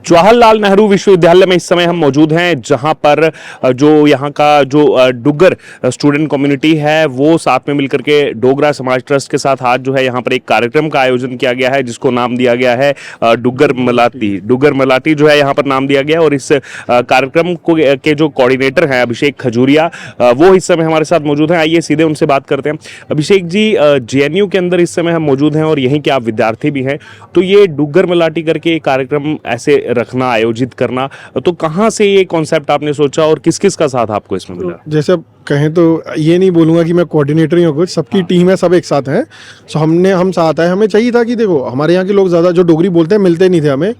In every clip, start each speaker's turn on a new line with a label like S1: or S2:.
S1: जवाहरलाल नेहरू विश्वविद्यालय में इस समय हम मौजूद हैं, जहां पर जो यहाँ का जो डुग्गर स्टूडेंट कम्युनिटी है वो साथ में मिलकर के डोगरा समाज ट्रस्ट के साथ आज जो है यहाँ पर एक कार्यक्रम का आयोजन किया गया है, जिसको नाम दिया गया है डुग्गर मलाटी। डुग्गर मलाटी जो है यहाँ पर नाम दिया गया है। और इस कार्यक्रम को के जो कोऑर्डिनेटर हैं अभिषेक खजूरिया, वो इस समय हमारे साथ मौजूद हैं। आइए सीधे उनसे बात करते हैं। अभिषेक जी, जेएनयू के अंदर इस समय हम मौजूद हैं और यहीं के आप विद्यार्थी भी हैं, तो ये डुग्गर मलाटी करके कार्यक्रम ऐसे रखना, आयोजित करना, तो कहाँ से ये कॉन्सेप्ट आपने सोचा और किस किस का साथ आपको इसमें मिला?
S2: जैसे अब कहें तो ये नहीं बोलूँगा कि मैं कोऑर्डिनेटर ही हूँ, कुछ सबकी टीम है, सब एक साथ हैं। सो हम साथ आए। हमें चाहिए था कि देखो हमारे यहाँ के लोग ज़्यादा जो डोगरी बोलते हैं मिलते नहीं थे हमें,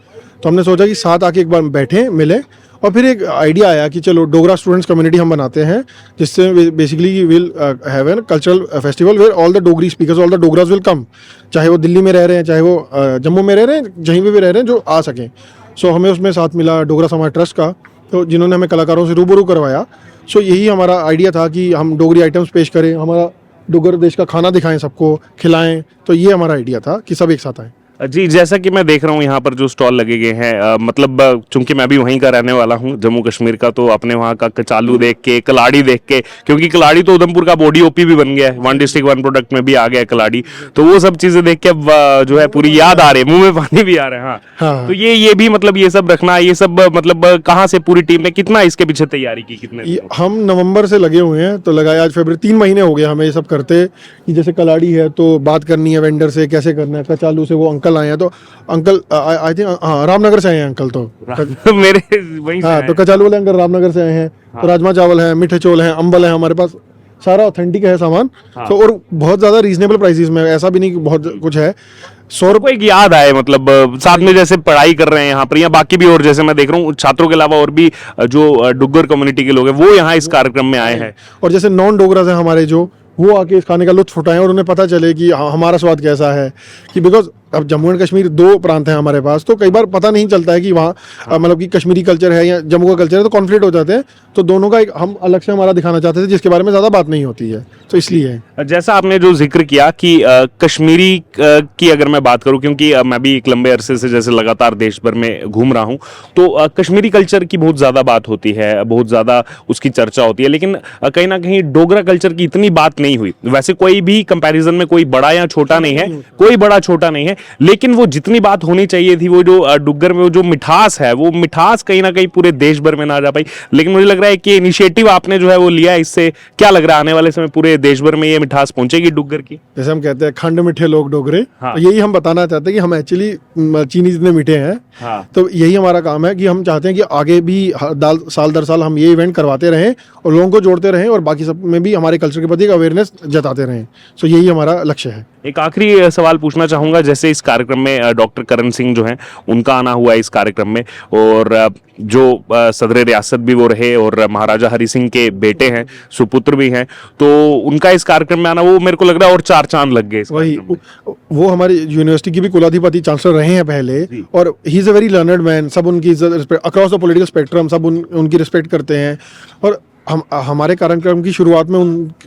S2: तो हमने सोचा कि साथ आके एक बार बैठें, मिले। और फिर एक आइडिया आया कि चलो डोगरा स्टूडेंट्स कम्युनिटी हम बनाते हैं, जिससे basically will have an cultural festival where all the Dogri speakers, all the Dogras will come, चाहे वो दिल्ली में रह रहे हैं, चाहे वो जम्मू में रह रहे हैं, जहीं भी रह रहे हैं, जो आ सकें। सो हमें उसमें साथ मिला डोगरा समाज ट्रस्ट का, तो जिन्होंने हमें कलाकारों से रूबरू करवाया। सो यही हमारा आइडिया था कि हम डोगरी आइटम्स पेश करें, हमारा डोगर देश का खाना दिखाएं, सबको खिलाएं। तो ये हमारा आइडिया था कि सब एक साथ आएँ।
S1: जी, जैसा कि मैं देख रहा हूँ यहाँ पर जो स्टॉल लगे गए हैं, मतलब चूंकि मैं भी वहीं का रहने वाला हूँ, जम्मू कश्मीर का, तो अपने वहाँ का कचालू देख के, कलाड़ी देख के, क्योंकि कलाड़ी तो उधमपुर का बॉडी ओपी भी बन गया है, वन डिस्ट्रिक्ट वन प्रोडक्ट में भी आ गया है कलाड़ी, तो वो सब चीजें देख के अब जो है पूरी याद आ रही है, मुंह में पानी भी आ रहा है। हाँ, तो ये भी मतलब ये सब रखना, ये सब मतलब कहाँ से पूरी टीम ने कितना इसके पीछे तैयारी की, कितने?
S2: हम नवंबर से लगे हुए हैं, तो लगाया आज फरवरी, 3 महीने हो गए हमें ये सब करते। कि जैसे कलाड़ी है तो बात करनी है वेंडर से, कैसे करना है। कचालू से वो अंकल आए हैं, तो अंकल आई थिंक हाँ रामनगर से आए हैं अंकल, तो
S1: मेरे वहीं से
S2: हाँ, तो कचालू वाले अंकल रामनगर से आए हैं। तो राजमा चावल है, मीठे चोल हैं, अम्बल है, हमारे पास सारा ऑथेंटिक है सामान। तो और बहुत ज़्यादा रीजनेबल प्राइसेस में, ऐसा भी नहीं कि बहुत कुछ है। 100 रुपये
S1: एक याद आए, मतलब साथ में जैसे पढ़ाई कर रहे हैं यहाँ पर, या बाकी भी और जैसे मैं देख रहा हूँ छात्रों के अलावा और भी जो डुग्गर कम्युनिटी के लोग हैं वो यहाँ इस कार्यक्रम में आए हैं।
S2: और जैसे नॉन डोगरास हैं हमारे, जो वो आके इस खाने का लुत्फ उठाएं और उन्हें पता चले कि हमारा स्वाद कैसा है। कि बिकॉज अब जम्मू एंड कश्मीर 2 प्रांत हैं हमारे पास, तो कई बार पता नहीं चलता है कि वहाँ मतलब कि कश्मीरी कल्चर है या जम्मू का कल्चर है, तो कॉन्फ्लिक्ट हो जाते हैं। तो दोनों का एक हम अलग से हमारा दिखाना चाहते थे, जिसके बारे में ज़्यादा बात नहीं होती है, तो इसलिए।
S1: जैसा आपने जो जिक्र किया कि कश्मीरी की अगर मैं बात करूं, क्योंकि मैं भी एक लंबे अरसे से जैसे लगातार देश भर में घूम रहा हूं, तो कश्मीरी कल्चर की बहुत ज़्यादा बात होती है, बहुत ज़्यादा उसकी चर्चा होती है, लेकिन कहीं ना कहीं डोगरा कल्चर की इतनी बात नहीं हुई। वैसे कोई भी कंपैरिजन में कोई बड़ा या छोटा नहीं है, कोई बड़ा छोटा नहीं है, लेकिन वो जितनी बात होनी चाहिए थी, वो जो डुग्गर में वो जो मिठास है, वो मिठास कहीं ना कहीं पूरे देश भर में ना जा पाई। लेकिन मुझे लग रहा है कि इनिशिएटिव आपने जो है वो लिया, इससे क्या लग रहा है आने वाले समय पूरे देश भर में ये मिठास पहुंचेगी डुग्गर की?
S2: जैसे हम कहते हैं खंड मीठे लोग डोगरे,
S1: हाँ।
S2: तो यही हम बताना चाहते हैं कि हम एक्चुअली चीनी जितने मीठे हैं।
S1: हाँ।
S2: तो यही हमारा काम है कि हम चाहते हैं कि आगे भी साल दर साल हम ये इवेंट करवाते रहें और लोगों को जोड़ते रहें, और बाकी सब में भी हमारे कल्चर के प्रति एक अवेयरनेस जताते रहें। सो यही हमारा लक्ष्य है।
S1: एक आखिरी सवाल पूछना चाहूंगा, जैसे इस कार्यक्रम में डॉक्टर करण सिंह जो हैं उनका आना हुआ है इस कार्यक्रम में, और जो सदर रियासत भी वो रहे और महाराजा हरि सिंह के बेटे हैं, सुपुत्र भी हैं, तो उनका इस कार्यक्रम में आना, वो मेरे को लग रहा है और 4 चांद लग गए।
S2: वही वो हमारी यूनिवर्सिटी की भी कुलाधिपति चांसलर रहे हैं पहले, और he is a very learned man. सब उनकी इज्जत अक्रॉस द पॉलिटिकल स्पेक्ट्रम, सब उनकी रिस्पेक्ट करते हैं। और हमारे कार्यक्रम की शुरुआत में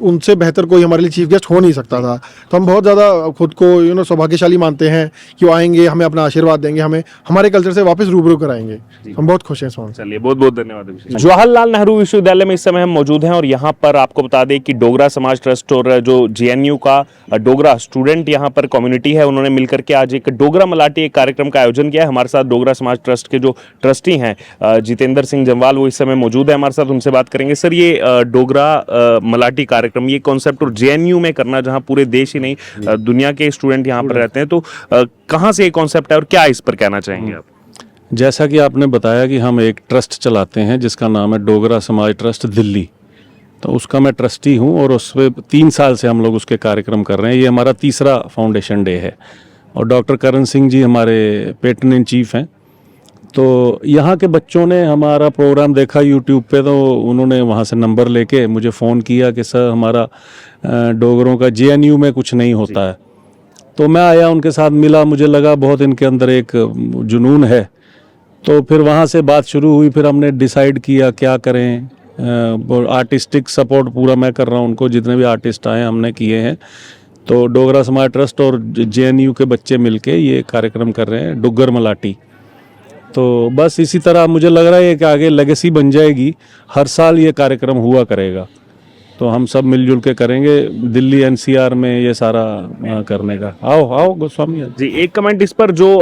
S2: उनसे बेहतर कोई हमारे लिए चीफ गेस्ट हो नहीं सकता था। तो हम बहुत ज़्यादा खुद को सौभाग्यशाली मानते हैं कि वो आएंगे, हमें अपना आशीर्वाद देंगे, हमें हमारे कल्चर से वापस रूबरू कराएंगे। हम बहुत खुश हैं इस बात से।
S1: चलिए, बहुत बहुत धन्यवाद। जवाहरलाल नेहरू विश्वविद्यालय में इस समय हम मौजूद हैं, और यहाँ पर आपको बता दें कि डोगरा समाज ट्रस्ट और जो जेएनयू का डोगरा स्टूडेंट यहाँ पर कम्युनिटी है, उन्होंने मिलकर के आज एक डोगरा मलाटी एक कार्यक्रम का आयोजन किया है। हमारे साथ डोगरा समाज ट्रस्ट के जो ट्रस्टी हैं जितेंद्र सिंह जमवाल, वो इस समय मौजूद है हमारे साथ, उनसे बात करेंगे। सर, ये डोगरा मलाटी कार्यक्रम, ये कॉन्सेप्ट और जेएनयू में करना, जहां पूरे देश ही नहीं दुनिया के स्टूडेंट यहां पर रहते हैं, तो कहां से ये कॉन्सेप्ट है और क्या इस पर कहना चाहेंगे आप?
S3: जैसा कि आपने बताया कि हम एक ट्रस्ट चलाते हैं जिसका नाम है डोगरा समाज ट्रस्ट दिल्ली, तो उसका मैं ट्रस्टी हूं, और उस पर 3 साल से हम लोग उसके कार्यक्रम कर रहे हैं। ये हमारा 3रा फाउंडेशन डे है, और डॉक्टर करण सिंह जी हमारे पेट्रन इन चीफ हैं। तो यहाँ के बच्चों ने हमारा प्रोग्राम देखा यूट्यूब पे, तो उन्होंने वहाँ से नंबर लेके मुझे फ़ोन किया कि सर हमारा डोगरों का जेएनयू में कुछ नहीं होता है। तो मैं आया, उनके साथ मिला, मुझे लगा बहुत इनके अंदर एक जुनून है। तो फिर वहाँ से बात शुरू हुई, फिर हमने डिसाइड किया क्या करें। आर्टिस्टिक सपोर्ट पूरा मैं कर रहा हूँ उनको, जितने भी आर्टिस्ट आए हमने किए हैं। तो डोगरा समाज ट्रस्ट और जेएनयू के बच्चे मिलके ये कार्यक्रम कर रहे हैं डुग्गर मलाटी। तो बस इसी तरह मुझे लग रहा है कि आगे लेगेसी बन जाएगी, हर साल ये कार्यक्रम हुआ करेगा। तो हम सब मिलजुल के करेंगे दिल्ली एनसीआर में ये सारा करने का। आओ आओ गोस्वामी
S1: जी, एक कमेंट इस पर जो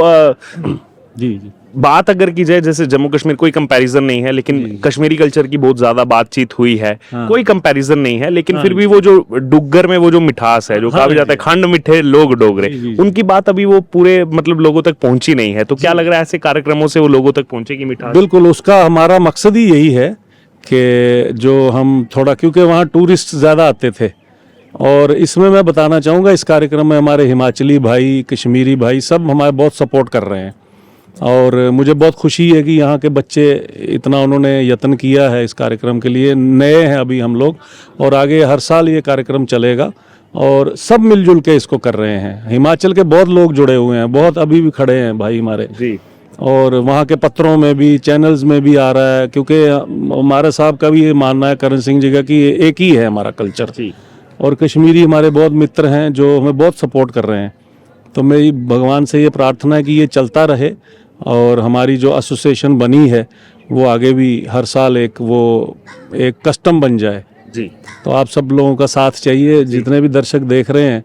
S3: जी जी
S1: बात अगर की जाए, जैसे जम्मू कश्मीर कोई कंपैरिजन नहीं है, लेकिन कश्मीरी कल्चर की बहुत ज्यादा बातचीत हुई है। कोई कंपैरिजन नहीं है, लेकिन फिर भी वो जो डुग्गर में वो जो मिठास है, जो कहा भी जाता है खंड मिठे लोग डोगरे, उनकी बात अभी वो पूरे मतलब लोगों तक पहुंची नहीं है। तो क्या लग रहा है ऐसे कार्यक्रमों से वो लोगों तक पहुंचेगी मिठास?
S3: बिल्कुल, उसका हमारा मकसद ही यही है कि जो हम थोड़ा, क्योंकि वहाँ टूरिस्ट ज़्यादा आते थे, और इसमें मैं बताना चाहूँगा इस कार्यक्रम में हमारे हिमाचली भाई, कश्मीरी भाई सब हमारे बहुत सपोर्ट कर रहे हैं। और मुझे बहुत खुशी है कि यहाँ के बच्चे इतना उन्होंने यत्न किया है इस कार्यक्रम के लिए। नए हैं अभी हम लोग, और आगे हर साल ये कार्यक्रम चलेगा और सब मिलजुल के इसको कर रहे हैं। हिमाचल के बहुत लोग जुड़े हुए हैं, बहुत अभी भी खड़े हैं भाई हमारे
S1: जी।
S3: और वहाँ के पत्रों में भी, चैनल्स में भी आ रहा है, क्योंकि हमारे साहब का भी ये मानना है, करण सिंह जी का, कि एक ही है हमारा कल्चर। और कश्मीरी हमारे बहुत मित्र हैं जो हमें बहुत सपोर्ट कर रहे हैं। तो मेरी भगवान से ये प्रार्थना है कि ये चलता रहे और हमारी जो एसोसिएशन बनी है वो आगे भी हर साल एक कस्टम बन जाए।
S1: जी।
S3: तो आप सब लोगों का साथ चाहिए, जितने भी दर्शक देख रहे हैं,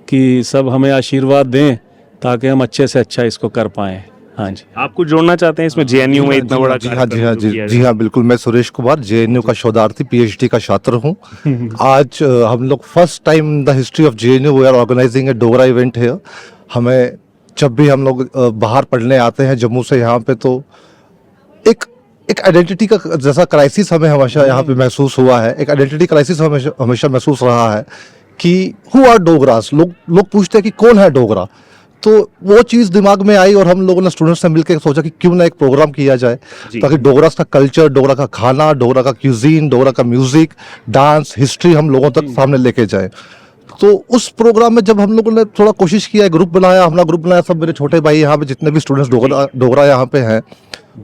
S3: कि सब हमें आशीर्वाद दें ताकि हम अच्छे से अच्छा इसको कर पाएँ। हाँ जी,
S1: आप कुछ जोड़ना चाहते हैं इसमें? जेएनयू में इतना बड़ा
S4: जी हाँ बिल्कुल। मैं सुरेश कुमार, जेएनयू का शोधार्थी, पीएचडी का छात्र हूँ। आज हम लोग first time in the history of JNU we are organizing a Dogra event here. हमें जब भी हम लोग बाहर पढ़ने आते हैं जम्मू से यहाँ पे, तो एक आइडेंटिटी का जैसा क्राइसिस हमें हमेशा यहाँ पे महसूस हुआ है। एक आइडेंटिटी क्राइसिस हमेशा महसूस रहा है कि हु आर डोगरास। लोग पूछते हैं कि कौन है डोगरा। तो वो चीज़ दिमाग में आई और हम लोगों ने स्टूडेंट्स से मिलकर सोचा कि क्यों ना एक प्रोग्राम किया जाए ताकि डोगरा का कल्चर, डोगरा का खाना, डोगरा का क्यूजीन, डोगरा का म्यूजिक, डांस, हिस्ट्री हम लोगों तक सामने लेके जाए। तो उस प्रोग्राम में जब हम लोगों ने थोड़ा कोशिश किया, ग्रुप बनाया, अपना ग्रुप बनाया, सब मेरे छोटे भाई यहाँ पे जितने भी स्टूडेंट्स डोगरा यहाँ पे हैं,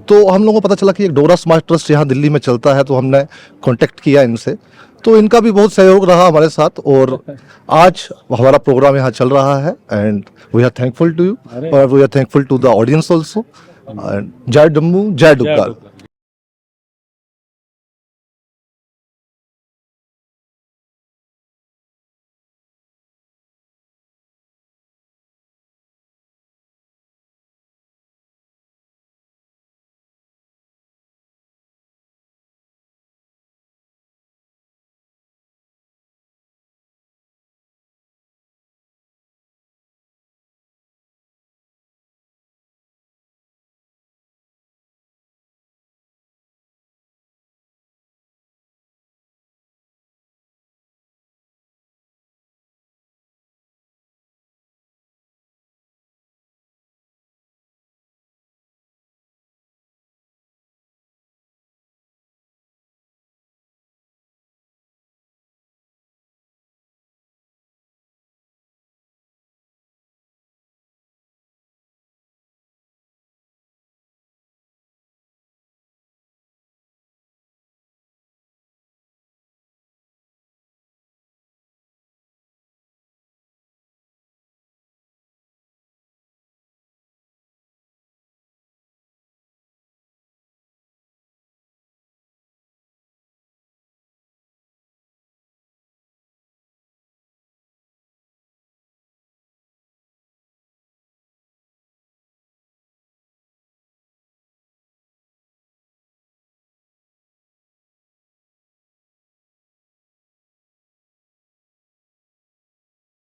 S4: तो हम लोगों को पता चला कि एक डोगरा समाज ट्रस्ट यहाँ दिल्ली में चलता है। तो हमने कांटेक्ट किया इनसे, तो इनका भी बहुत सहयोग रहा हमारे साथ और आज हमारा प्रोग्राम यहाँ चल रहा है। And we are thankful to you और we are thankful to the audience also. जय जम्मू, जय डुग्गर।